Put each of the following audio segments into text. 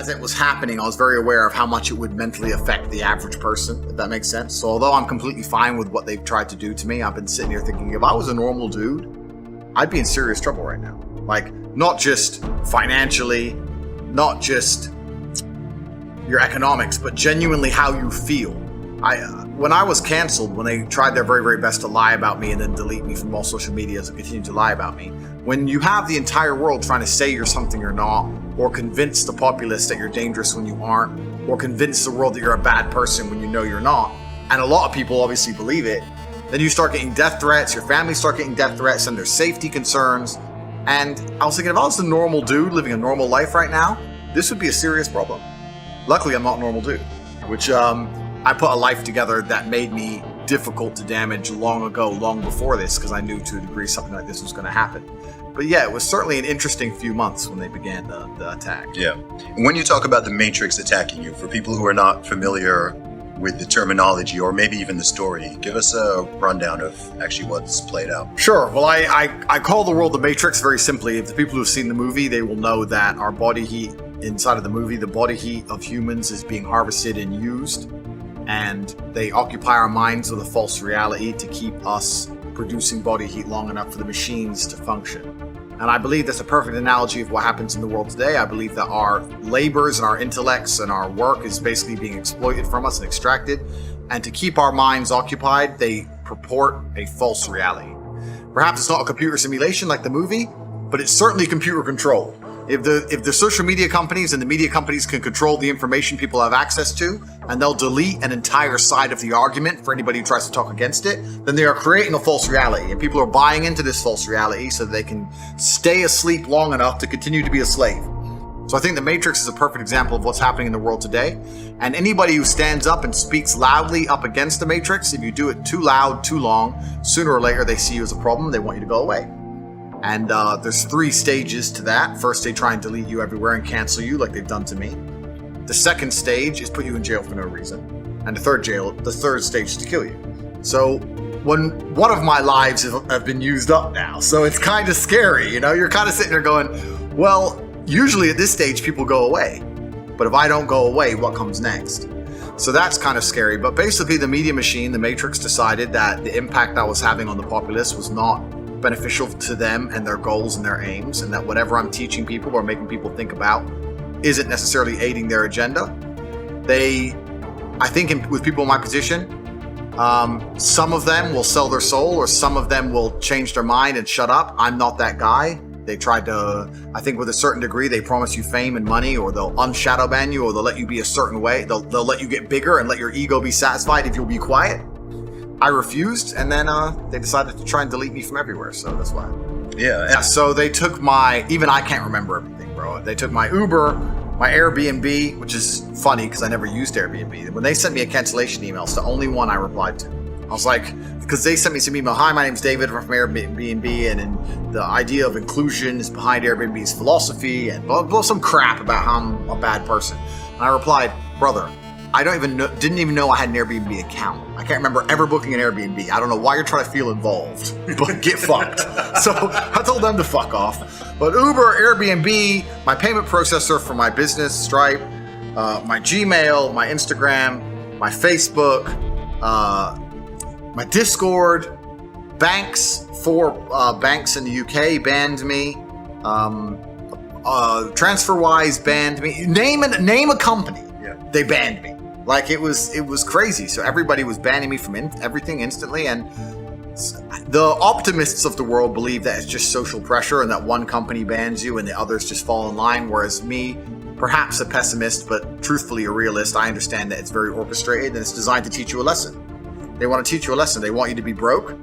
as it was happening, I was very aware of how much it would mentally affect the average person, if that makes sense. So although I'm completely fine with what they've tried to do to me, I've been sitting here thinking, if I was a normal dude, I'd be in serious trouble right now. Like, not just financially, not just your economics, but genuinely how you feel. When I was canceled, when they tried their very, very best to lie about me and then delete me from all social medias and continue to lie about me, when you have the entire world trying to say you're something you're not, or convince the populace that you're dangerous when you aren't, or convince the world that you're a bad person when you know you're not, and a lot of people obviously believe it, then you start getting death threats, your family start getting death threats, and there's safety concerns. And I was thinking, if I was a normal dude living a normal life right now, this would be a serious problem. Luckily, I'm not a normal dude, which I put a life together that made me difficult to damage long ago, long before this, because I knew to a degree something like this was going to happen. But yeah, it was certainly an interesting few months when they began the attack. Yeah. And when you talk about the Matrix attacking you, for people who are not familiar with the terminology or maybe even the story, give us a rundown of actually what's played out. Sure. Well, I call the world the Matrix very simply. If the people who've seen the movie, they will know that our body heat inside of the movie, the body heat of humans is being harvested and used. And they occupy our minds with a false reality to keep us producing body heat long enough for the machines to function. And I believe that's a perfect analogy of what happens in the world today. I believe that our labors and our intellects and our work is basically being exploited from us and extracted. And to keep our minds occupied, they purport a false reality. Perhaps it's not a computer simulation like the movie, but it's certainly computer controlled. If the social media companies and the media companies can control the information people have access to, and they'll delete an entire side of the argument for anybody who tries to talk against it, then they are creating a false reality. And people are buying into this false reality so that they can stay asleep long enough to continue to be a slave. So I think the Matrix is a perfect example of what's happening in the world today. And anybody who stands up and speaks loudly up against the Matrix, if you do it too loud, too long, sooner or later they see you as a problem, they want you to go away. And there's 3 stages to that. First, they try and delete you everywhere and cancel you like they've done to me. The second stage is put you in jail for no reason. And the third stage is to kill you. So when one of my lives have been used up now, so it's kind of scary, you know? You're kind of sitting there going, well, usually at this stage people go away. But if I don't go away, what comes next? So that's kind of scary. But basically the media machine, the Matrix, decided that the impact I was having on the populace was not beneficial to them and their goals and their aims, and that whatever I'm teaching people or making people think about isn't necessarily aiding their agenda. I think with people in my position, some of them will sell their soul, or some of them will change their mind and shut up. I'm not that guy. They tried to, I think with a certain degree, they promise you fame and money, or they'll unshadow ban you, or they'll let you be a certain way. They'll let you get bigger and let your ego be satisfied if you'll be quiet. I refused, and then they decided to try and delete me from everywhere, so that's why. Yeah. So they took even I can't remember everything, bro. They took my Uber, my Airbnb, which is funny because I never used Airbnb. When they sent me a cancellation email, it's the only one I replied to. I was like, because they sent me some email, hi, my name's David, I'm from Airbnb, and the idea of inclusion is behind Airbnb's philosophy, and blah, blah, some crap about how I'm a bad person. And I replied, brother, I didn't even know I had an Airbnb account. I can't remember ever booking an Airbnb. I don't know why you're trying to feel involved, but get fucked. So I told them to fuck off. But Uber, Airbnb, my payment processor for my business, Stripe, my Gmail, my Instagram, my Facebook, my Discord, banks, 4 banks in the UK banned me. TransferWise banned me. Name a company. Yeah. They banned me. Like it was crazy. So everybody was banning me from everything instantly. And the optimists of the world believe that it's just social pressure and that one company bans you and the others just fall in line. Whereas me, perhaps a pessimist, but truthfully a realist, I understand that it's very orchestrated and it's designed to teach you a lesson. They want to teach you a lesson. They want you to be broke.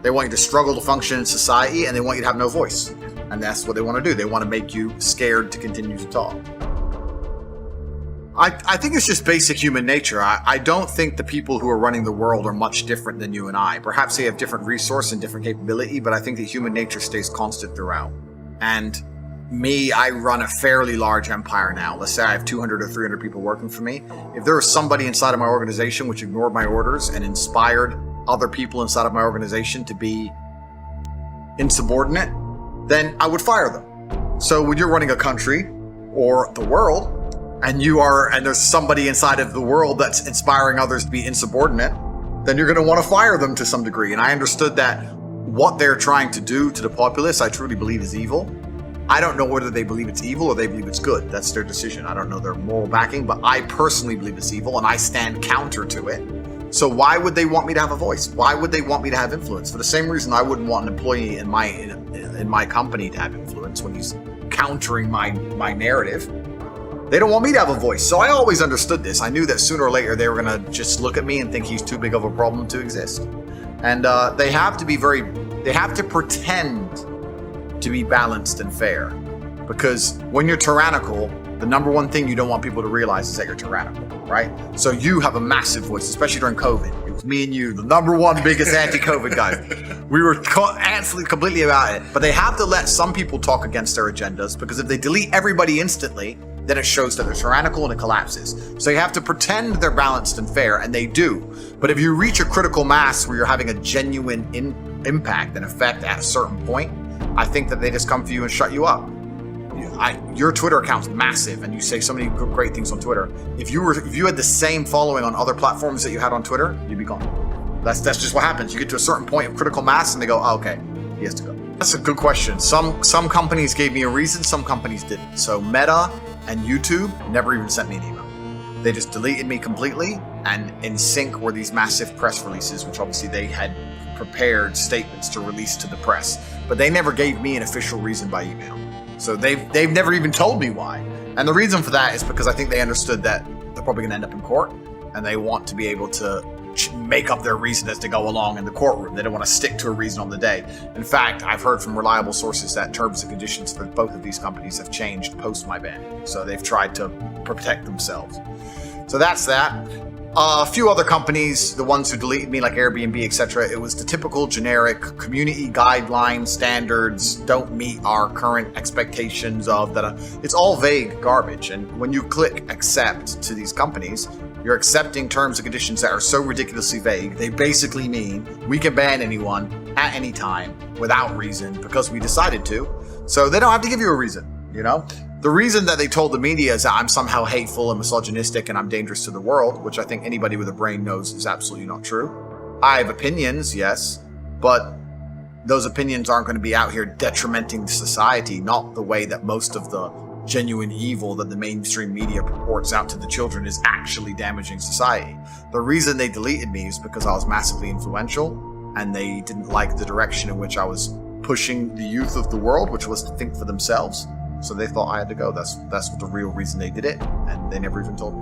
They want you to struggle to function in society, and they want you to have no voice. And that's what they want to do. They want to make you scared to continue to talk. I think it's just basic human nature. I don't think the people who are running the world are much different than you and I. Perhaps they have different resource and different capability, but I think that human nature stays constant throughout. And me, I run a fairly large empire now. Let's say I have 200 or 300 people working for me. If there was somebody inside of my organization which ignored my orders and inspired other people inside of my organization to be insubordinate, then I would fire them. So when you're running a country or the world, and there's somebody inside of the world that's inspiring others to be insubordinate, then you're going to want to fire them to some degree. And I understood that what they're trying to do to the populace, I truly believe is evil. I don't know whether they believe it's evil or they believe it's good. That's their decision. I don't know their moral backing, but I personally believe it's evil and I stand counter to it. So why would they want me to have a voice? Why would they want me to have influence? For the same reason I wouldn't want an employee in my company to have influence when he's countering my narrative. They don't want me to have a voice. So I always understood this. I knew that sooner or later they were going to just look at me and think he's too big of a problem to exist. And they have to pretend to be balanced and fair. Because when you're tyrannical, the number one thing you don't want people to realize is that you're tyrannical, right? So you have a massive voice, especially during COVID. It was me and you, the number one biggest anti-COVID guys. We were absolutely completely about it. But they have to let some people talk against their agendas, because if they delete everybody instantly, then it shows that they're tyrannical and it collapses. So you have to pretend they're balanced and fair, and they do. But if you reach a critical mass where you're having a genuine impact and effect at a certain point, I think that they just come for you and shut you up. Your Twitter account's massive, and you say so many great things on Twitter. If you had the same following on other platforms that you had on Twitter, you'd be gone. That's just what happens. You get to a certain point of critical mass, and they go, oh, okay, he has to go. That's a good question. Some companies gave me a reason, some companies didn't. So Meta and YouTube never even sent me an email. They just deleted me completely, and in sync were these massive press releases, which obviously they had prepared statements to release to the press, but they never gave me an official reason by email. So they've never even told me why. And the reason for that is because I think they understood that they're probably going to end up in court, and they want to be able to make up their reason as they go along in the courtroom. They don't want to stick to a reason on the day. In fact, I've heard from reliable sources that terms and conditions for both of these companies have changed post my ban. So they've tried to protect themselves. So that's that. A few other companies, the ones who deleted me, like Airbnb, etc., it was the typical generic community guideline standards don't meet our current expectations of that. It's all vague garbage. And when you click accept to these companies, you're accepting terms and conditions that are so ridiculously vague. They basically mean we can ban anyone at any time without reason because we decided to. So they don't have to give you a reason, you know? The reason that they told the media is that I'm somehow hateful and misogynistic and I'm dangerous to the world, which I think anybody with a brain knows is absolutely not true. I have opinions, yes, but those opinions aren't going to be out here detrimenting society, not the way that most of the genuine evil that the mainstream media purports out to the children is actually damaging society. The reason they deleted me is because I was massively influential and they didn't like the direction in which I was pushing the youth of the world, which was to think for themselves. So they thought I had to go. That's what the real reason they did it, and they never even told me.